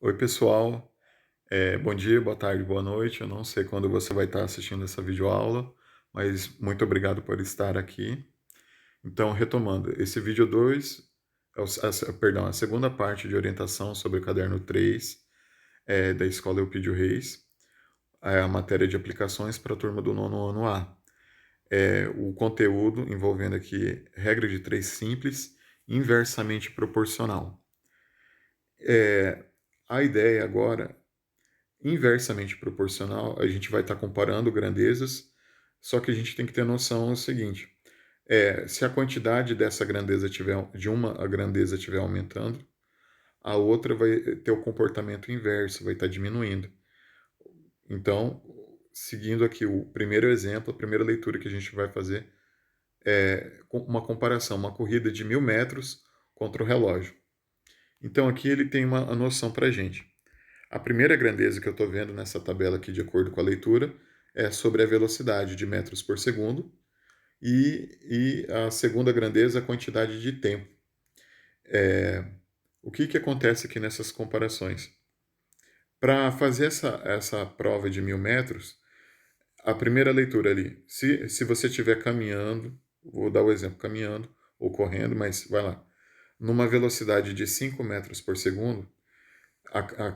Oi, pessoal. Bom dia, boa tarde, boa noite. Eu não sei quando você vai estar assistindo essa videoaula, mas muito obrigado por estar aqui. Então, retomando, esse vídeo 2, perdão, a segunda parte de orientação sobre o caderno 3 da Escola Eupídio Reis, é a matéria de aplicações para a turma do nono ano A. O conteúdo envolvendo aqui regra de 3 simples, inversamente proporcional. A ideia agora inversamente proporcional, a gente vai estar comparando grandezas, só que a gente tem que ter noção do seguinte: se a quantidade dessa grandeza tiver, de uma a grandeza estiver aumentando, a outra vai ter o comportamento inverso, vai estar diminuindo. Então, seguindo aqui o primeiro exemplo, a primeira leitura que a gente vai fazer é uma comparação, uma corrida de 1.000 metros contra o relógio. Então, aqui ele tem uma noção para a gente. A primeira grandeza que eu estou vendo nessa tabela aqui, de acordo com a leitura, é sobre a velocidade de metros por segundo, e a segunda grandeza, a quantidade de tempo. O que acontece aqui nessas comparações? Para fazer essa prova de 1.000 metros, a primeira leitura ali, se você estiver caminhando, vou dar o exemplo, caminhando ou correndo, mas vai lá, numa velocidade de 5 metros por segundo, a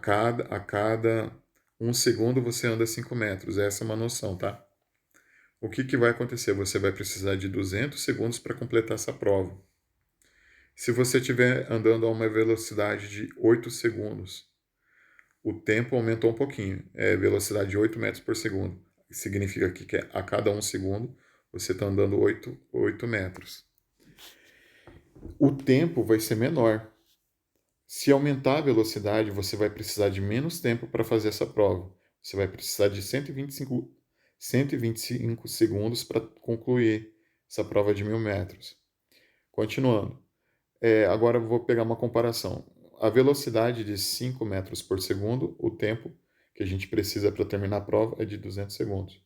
cada 1 segundo você anda 5 metros. Essa é uma noção, tá? O que vai acontecer? Você vai precisar de 200 segundos para completar essa prova. Se você estiver andando a uma velocidade de 8 segundos, o tempo aumentou um pouquinho. É velocidade de 8 metros por segundo. Significa que a cada 1 segundo você está andando 8 metros. O tempo vai ser menor. Se aumentar a velocidade, você vai precisar de menos tempo para fazer essa prova. Você vai precisar de 125 segundos para concluir essa prova de 1.000 metros. Continuando. Agora eu vou pegar uma comparação. A velocidade de 5 metros por segundo, o tempo que a gente precisa para terminar a prova é de 200 segundos.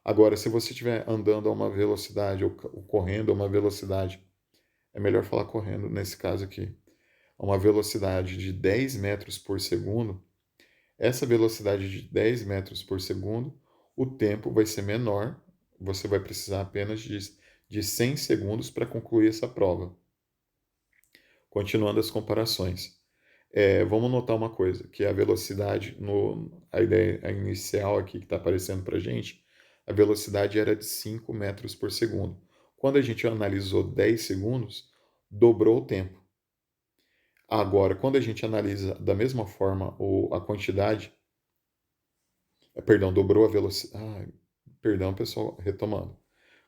Agora, se você estiver andando a uma velocidade ou correndo a uma velocidade, é melhor falar correndo nesse caso aqui, a uma velocidade de 10 metros por segundo, essa velocidade de 10 metros por segundo, o tempo vai ser menor, você vai precisar apenas de 100 segundos para concluir essa prova. Continuando as comparações. Vamos notar uma coisa, que a velocidade, a ideia inicial aqui que está aparecendo para a gente, a velocidade era de 5 metros por segundo. Quando a gente analisou 10 segundos, dobrou o tempo. Agora, quando a gente analisa da mesma forma a quantidade, perdão, dobrou a velocidade. Perdão, pessoal, retomando.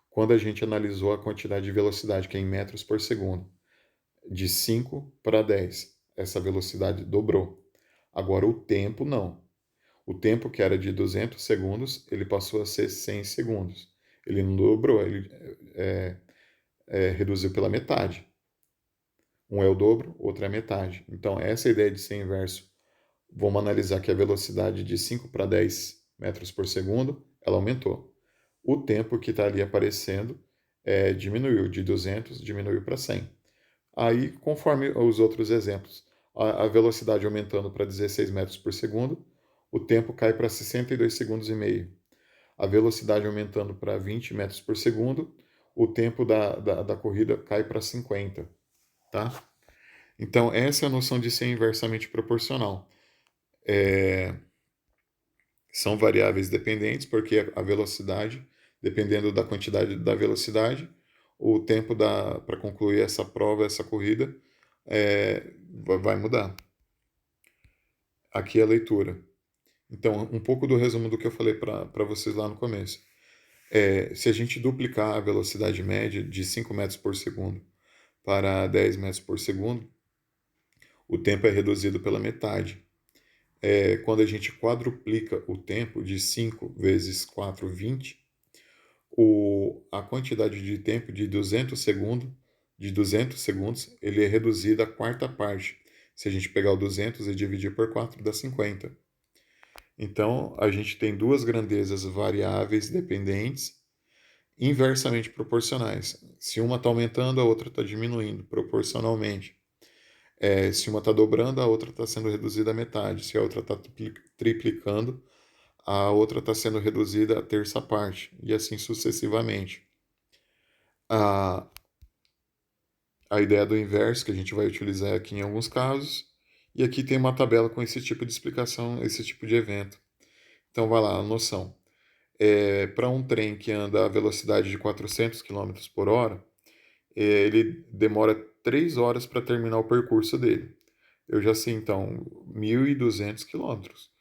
Quando a gente analisou a quantidade de velocidade, que é em metros por segundo, de 5 para 10, essa velocidade dobrou. Agora, o tempo não. O tempo que era de 200 segundos, ele passou a ser 100 segundos. Ele não dobrou, ele reduziu pela metade. Um é o dobro, outro é a metade. Então, essa ideia de ser inverso, vamos analisar que a velocidade de 5 para 10 metros por segundo, ela aumentou. O tempo que está ali aparecendo diminuiu, de 200 diminuiu para 100. Aí, conforme os outros exemplos, a velocidade aumentando para 16 metros por segundo, o tempo cai para 62 segundos e meio. A velocidade aumentando para 20 metros por segundo, o tempo da corrida cai para 50, tá? Então, essa é a noção de ser inversamente proporcional. São variáveis dependentes, porque a velocidade, dependendo da quantidade da velocidade, o tempo para concluir essa prova, essa corrida, vai mudar. Aqui é a leitura. Então, um pouco do resumo do que eu falei para vocês lá no começo. Se a gente duplicar a velocidade média de 5 metros por segundo para 10 metros por segundo, o tempo é reduzido pela metade. Quando a gente quadruplica o tempo de 5 vezes 4, 20, a quantidade de tempo de 200 segundos, ele é reduzido à quarta parte. Se a gente pegar o 200 e dividir por 4, dá 50. Então, a gente tem duas grandezas variáveis dependentes, inversamente proporcionais. Se uma está aumentando, a outra está diminuindo proporcionalmente. Se uma está dobrando, a outra está sendo reduzida à metade. Se a outra está triplicando, a outra está sendo reduzida à terça parte, e assim sucessivamente. A, a ideia do inverso, que a gente vai utilizar aqui em alguns casos, e aqui tem uma tabela com esse tipo de explicação, esse tipo de evento. Então, vai lá, a noção. Para um trem que anda a velocidade de 400 quilômetros por hora, ele demora 3 horas para terminar o percurso dele. Eu já sei, então, 1.200 quilômetros.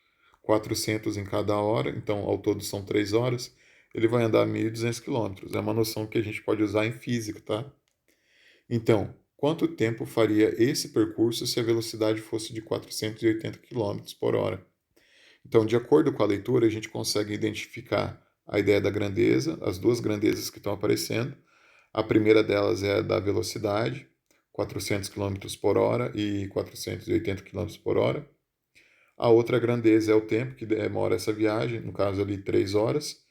400 em cada hora, então ao todo são 3 horas. Ele vai andar 1.200 quilômetros. É uma noção que a gente pode usar em física, tá? Então, quanto tempo faria esse percurso se a velocidade fosse de 480 quilômetros por hora? Então, de acordo com a leitura, a gente consegue identificar a ideia da grandeza, as duas grandezas que estão aparecendo. A primeira delas é a da velocidade, 400 quilômetros por hora e 480 quilômetros por hora. A outra grandeza é o tempo que demora essa viagem, no caso ali 3 horas.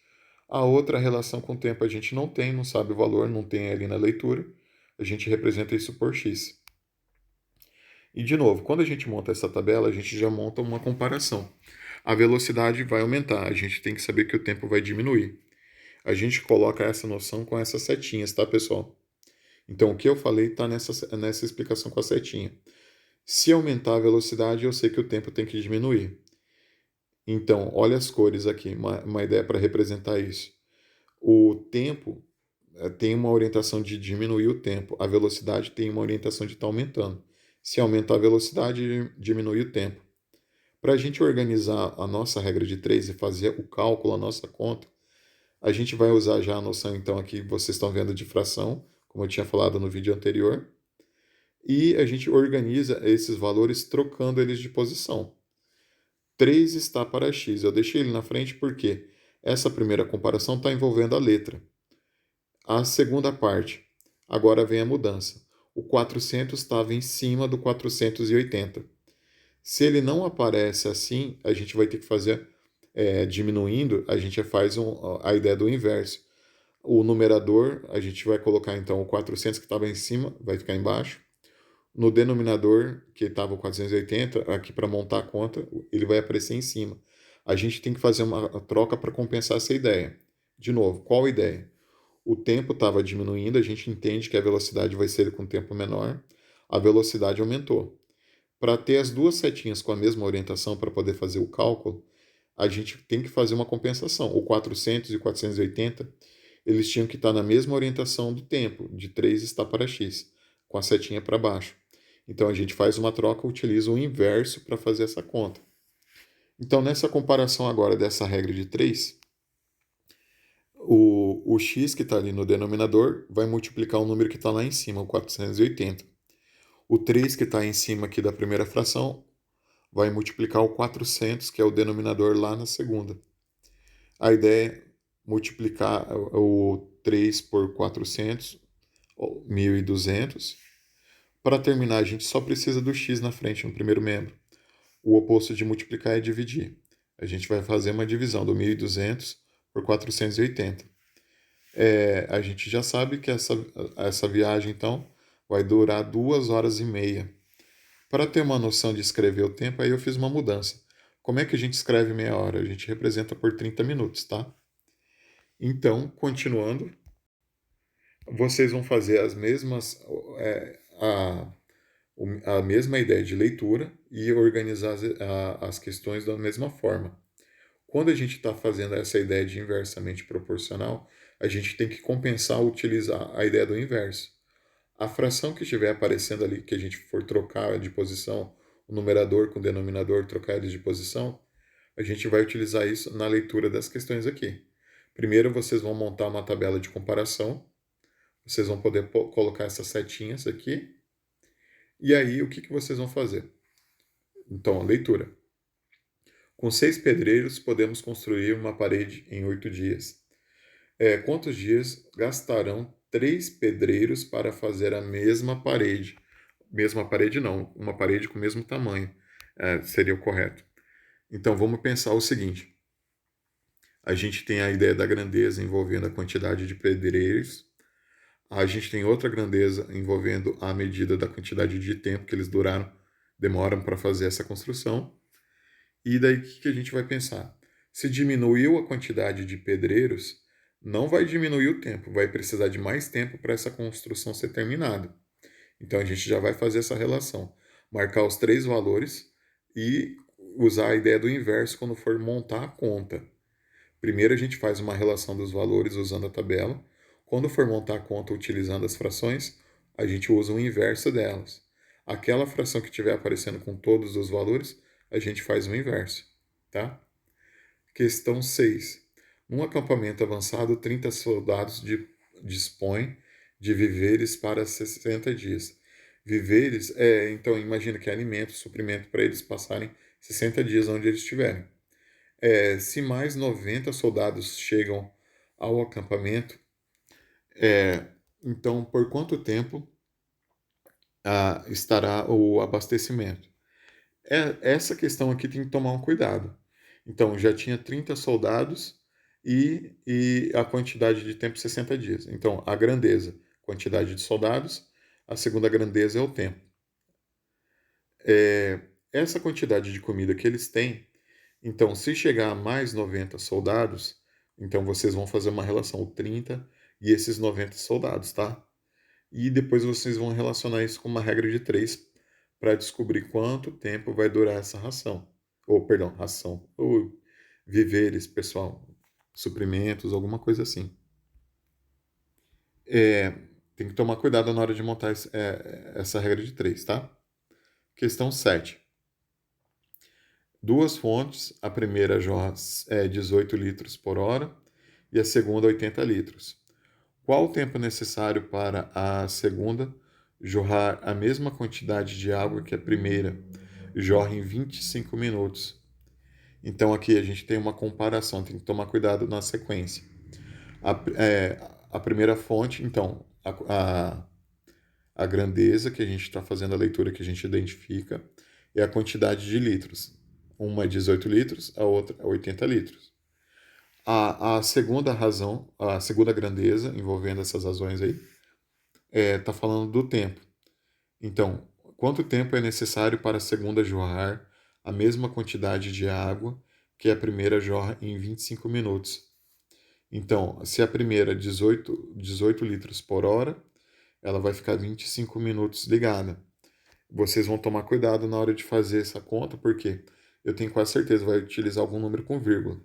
A outra relação com o tempo a gente não tem, não sabe o valor, não tem ali na leitura. A gente representa isso por x. E de novo, quando a gente monta essa tabela, a gente já monta uma comparação. A velocidade vai aumentar, a gente tem que saber que o tempo vai diminuir. A gente coloca essa noção com essas setinhas, tá, pessoal? Então, o que eu falei está nessa explicação com a setinha. Se aumentar a velocidade, eu sei que o tempo tem que diminuir. Então, olha as cores aqui, uma ideia para representar isso. O tempo tem uma orientação de diminuir o tempo, a velocidade tem uma orientação de estar aumentando. Se aumentar a velocidade, diminui o tempo. Para a gente organizar a nossa regra de 3 e fazer o cálculo, a nossa conta, a gente vai usar já a noção, então, aqui que vocês estão vendo de fração, como eu tinha falado no vídeo anterior, e a gente organiza esses valores trocando eles de posição. 3 está para x. Eu deixei ele na frente porque essa primeira comparação está envolvendo a letra. A segunda parte, agora vem a mudança. O 400 estava em cima do 480. Se ele não aparece assim, a gente vai ter que fazer diminuindo, a gente faz a ideia do inverso. O numerador, a gente vai colocar então o 400 que estava em cima, vai ficar embaixo. No denominador, que estava o 480, aqui para montar a conta, ele vai aparecer em cima. A gente tem que fazer uma troca para compensar essa ideia. De novo, qual a ideia? O tempo estava diminuindo, a gente entende que a velocidade vai ser com tempo menor, a velocidade aumentou. Para ter as duas setinhas com a mesma orientação para poder fazer o cálculo, a gente tem que fazer uma compensação. O 400 e o 480, eles tinham que estar na mesma orientação do tempo, de 3 está para x, com a setinha para baixo. Então a gente faz uma troca, utiliza o inverso para fazer essa conta. Então nessa comparação agora dessa regra de 3, o x que está ali no denominador vai multiplicar o número que está lá em cima, o 480. O 3 que está em cima aqui da primeira fração vai multiplicar o 400, que é o denominador lá na segunda. A ideia é multiplicar o 3 por 400, 1.200. Para terminar, a gente só precisa do x na frente, no primeiro membro. O oposto de multiplicar é dividir. A gente vai fazer uma divisão do 1.200 por 480. A gente já sabe que essa viagem, então, vai durar 2 horas e meia. Para ter uma noção de escrever o tempo, aí eu fiz uma mudança. Como é que a gente escreve meia hora? A gente representa por 30 minutos, tá? Então, continuando, vocês vão fazer as mesmas, a mesma ideia de leitura e organizar as questões da mesma forma. Quando a gente está fazendo essa ideia de inversamente proporcional, a gente tem que compensar utilizar a ideia do inverso. A fração que estiver aparecendo ali, que a gente for trocar de posição, o numerador com o denominador, trocar eles de posição, a gente vai utilizar isso na leitura das questões aqui. Primeiro, vocês vão montar uma tabela de comparação. Vocês vão poder colocar essas setinhas aqui. E aí, o que vocês vão fazer? Então, a leitura. Com 6 pedreiros, podemos construir uma parede em 8 dias. Quantos dias gastarão 3 pedreiros para fazer a mesma parede? Mesma parede não, uma parede com o mesmo tamanho, seria o correto. Então vamos pensar o seguinte: a gente tem a ideia da grandeza envolvendo a quantidade de pedreiros, A gente tem outra grandeza envolvendo a medida da quantidade de tempo que eles demoram para fazer essa construção. E daí o que a gente vai pensar? Se diminuiu a quantidade de pedreiros, não vai diminuir o tempo, vai precisar de mais tempo para essa construção ser terminada. Então a gente já vai fazer essa relação, marcar os três valores e usar a ideia do inverso quando for montar a conta. Primeiro a gente faz uma relação dos valores usando a tabela. Quando for montar a conta utilizando as frações, a gente usa o inverso delas. Aquela fração que estiver aparecendo com todos os valores, a gente faz o inverso, tá? Questão 6. Num acampamento avançado, 30 soldados dispõem de víveres para 60 dias. Víveres, então imagina que é alimento, suprimento para eles passarem 60 dias onde eles estiverem. Se mais 90 soldados chegam ao acampamento, então por quanto tempo estará o abastecimento? Essa questão aqui tem que tomar um cuidado. Então, já tinha 30 soldados e a quantidade de tempo 60 dias. Então, a grandeza, quantidade de soldados, a segunda grandeza é o tempo. Essa quantidade de comida que eles têm, então, se chegar a mais 90 soldados, então vocês vão fazer uma relação, o 30 e esses 90 soldados, tá? E depois vocês vão relacionar isso com uma regra de 3 para descobrir quanto tempo vai durar essa ração. Ou, perdão, ração. Ou víveres, pessoal. Suprimentos, alguma coisa assim. É, tem que tomar cuidado na hora de montar essa regra de 3, tá? Questão 7. Duas fontes, a primeira jorra 18 litros por hora e a segunda 80 litros. Qual o tempo necessário para a segunda jorrar a mesma quantidade de água que a primeira jorra em 25 minutos? Então aqui a gente tem uma comparação, tem que tomar cuidado na sequência. A primeira fonte, então, a grandeza que a gente está fazendo a leitura que a gente identifica é a quantidade de litros. Uma é 18 litros, a outra é 80 litros. A segunda razão, a segunda grandeza envolvendo essas razões aí, está falando do tempo. Então, quanto tempo é necessário para a segunda jorrar a mesma quantidade de água que a primeira jorra em 25 minutos? Então, se a primeira é 18 litros por hora, ela vai ficar 25 minutos ligada. Vocês vão tomar cuidado na hora de fazer essa conta, porque eu tenho quase certeza vai utilizar algum número com vírgula.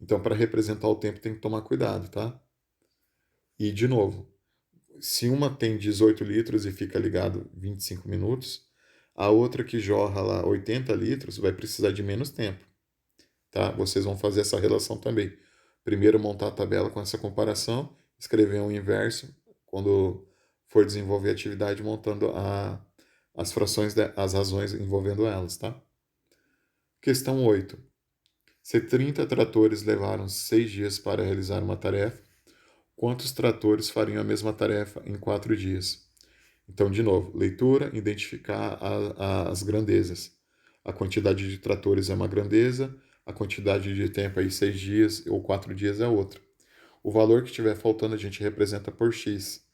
Então, para representar o tempo, tem que tomar cuidado, tá? E, de novo, se uma tem 18 litros e fica ligado 25 minutos, a outra que jorra lá 80 litros vai precisar de menos tempo, tá? Vocês vão fazer essa relação também. Primeiro montar a tabela com essa comparação, escrever um inverso quando for desenvolver a atividade montando as frações, as razões envolvendo elas, tá? Questão 8. Se 30 tratores levaram 6 dias para realizar uma tarefa, quantos tratores fariam a mesma tarefa em 4 dias? Então, de novo, leitura, identificar as grandezas. A quantidade de tratores é uma grandeza, a quantidade de tempo aí 6 dias ou 4 dias é outra. O valor que estiver faltando a gente representa por x.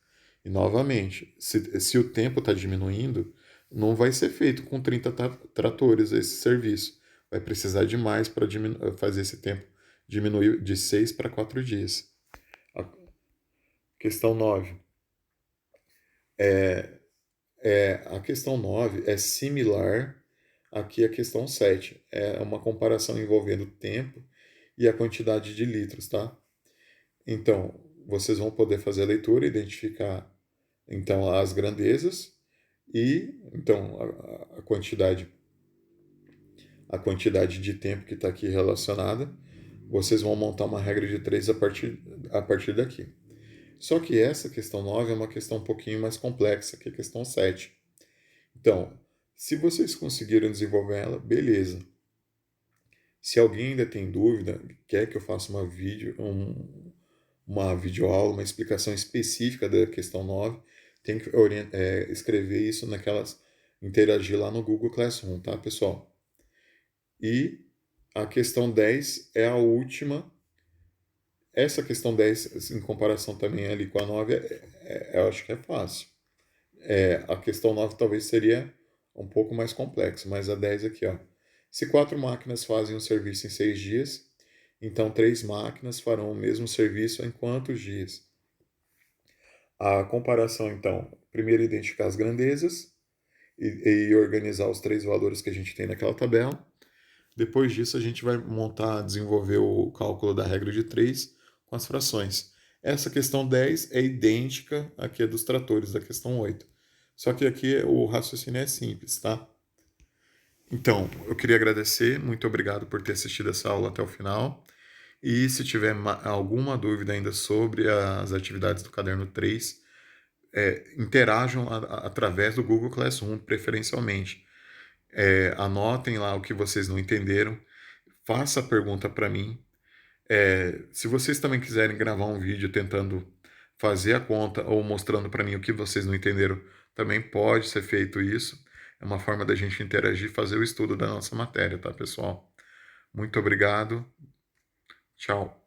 E novamente, se o tempo está diminuindo, não vai ser feito com 30 tratores esse serviço. Vai precisar de mais para fazer esse tempo diminuir de 6 para 4 dias. A questão 9. A questão 9 é similar aqui à questão 7. É uma comparação envolvendo tempo e a quantidade de litros, tá? Então, vocês vão poder fazer a leitura, identificar então as grandezas e então a quantidade de tempo que está aqui relacionada. Vocês vão montar uma regra de 3 a partir daqui. Só que essa questão 9 é uma questão um pouquinho mais complexa que a questão 7. Então, se vocês conseguiram desenvolver ela, beleza. Se alguém ainda tem dúvida, quer que eu faça uma videoaula, uma explicação específica da questão 9, tem que escrever isso interagir lá no Google Classroom, tá, pessoal? E a questão 10 é a última Essa questão 10 em comparação também ali com a 9, eu acho que é fácil. A questão 9 talvez seria um pouco mais complexa, mas a 10 aqui, ó. Se 4 máquinas fazem um serviço em 6 dias, então 3 máquinas farão o mesmo serviço em quantos dias? A comparação, então, primeiro identificar as grandezas e organizar os três valores que a gente tem naquela tabela. Depois disso, a gente vai desenvolver o cálculo da regra de 3 com as frações. Essa questão 10 é idêntica à que é dos tratores da questão 8. Só que aqui o raciocínio é simples, tá? Então, eu queria agradecer, muito obrigado por ter assistido essa aula até o final. E se tiver alguma dúvida ainda sobre as atividades do caderno 3, interajam através do Google Classroom, preferencialmente. Anotem lá o que vocês não entenderam, faça a pergunta para mim. Se vocês também quiserem gravar um vídeo tentando fazer a conta ou mostrando para mim o que vocês não entenderam, também pode ser feito isso. É uma forma da gente interagir e fazer o estudo da nossa matéria, tá, pessoal? Muito obrigado. Tchau.